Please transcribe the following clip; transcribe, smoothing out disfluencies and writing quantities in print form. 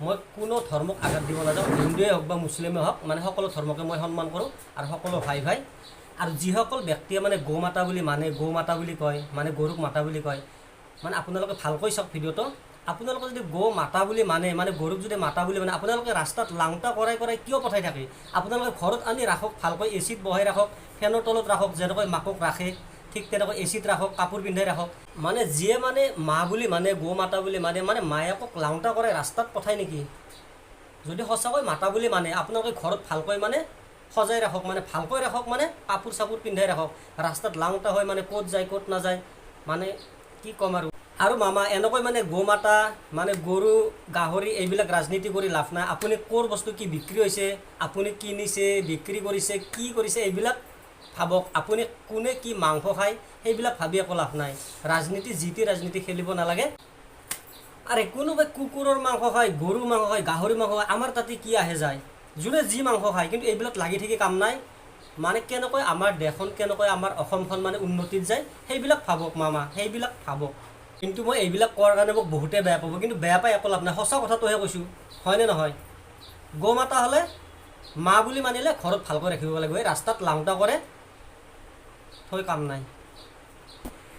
মই কোনো ধৰ্মক আঘাত দিব নাযাওঁ, হিন্দুৱে হওক বা মুছলিমে হওক, মানে সকলো ধৰ্মকে মই সন্মান কৰোঁ আৰু সকলো ভাই ভাই। আৰু যিসকল ব্যক্তিয়ে মানে গৌ মাতা বুলি মানে গৌ মাতা বুলি কয়, মানে গৰুক মাতা বুলি কয়, মানে আপোনালোকে ভালকৈ চাওক ভিডিঅ'টো। আপোনালোকে যদি গৌ মাতা বুলি মানে গৰুক যদি মাতা বুলি মানে আপোনালোকে ৰাস্তাত লাংটা কৰাই কিয় পঠাই থাকে? আপোনালোকে ঘৰত আনি ৰাখক, ভালকৈ এচিত বহাই ৰাখক, ফেনৰ তলত ৰাখক, যেনেকৈ মাকক ৰাখে ঠিক তেনেকৈ এচিত ৰাখক, কাপোৰ পিন্ধাই ৰাখক। মানে যিয়ে মানে মা বুলি মানে গৌ মাতা বুলি মানে মায়াকক লাংটা কৰাই ৰাস্তাত পঠায় নেকি? যদি সঁচাকৈ মাতা বুলি মানে আপোনালোকে ঘৰত ভালকৈ মানে সজাই ৰাখক, মানে ভালকৈ ৰাখক, মানে কাপোৰ চাপোৰ পিন্ধাই ৰাখক। ৰাস্তাত লাংটা হয় মানে ক'ত যায় ক'ত নাযায়, মানে কি ক'ম আৰু মামা এনেকৈ মানে গৌ মাতা মানে গৰু গাহৰি এইবিলাক ৰাজনীতি কৰি লাভ নাই। আপুনি ক'ৰ বস্তু কি বিক্ৰী হৈছে, আপুনি কিনিছে বিক্ৰী কৰিছে কি কৰিছে এইবিলাক ভাবক। আপুনি কোনে কি মাংস খায় সেইবিলাক ভাবি একো লাভ নাই। ৰাজনীতি যি টি ৰাজনীতি খেলিব নালাগে। আৰে কোনোবাই কুকুৰৰ মাংস খায়, গৰুৰ মাংস খায়, গাহৰি মাংস খায়, আমাৰ তাতে কি আহে যায়? যোনে যি মাংস খায়, কিন্তু এইবিলাক লাগি থাকি কাম নাই। মানে কেনেকৈ আমাৰ দেশখন, কেনেকৈ আমাৰ অসমখন মানে উন্নতিত যায় সেইবিলাক ভাবক মামা, সেইবিলাক ভাবক। কিন্তু মই এইবিলাক কোৱাৰ কাৰণে মোক বহুতে বেয়া পাব, কিন্তু বেয়া পাই একো লাভ নাই, সঁচা কথাটোহে কৈছোঁ, হয়নে নহয়? গৌ মাতা হ'লে মা বুলি মানিলে ঘৰত ভালকৈ ৰাখিব লাগিব, এই ৰাস্তাত লাংটা কৰে থৈ কাম নাই।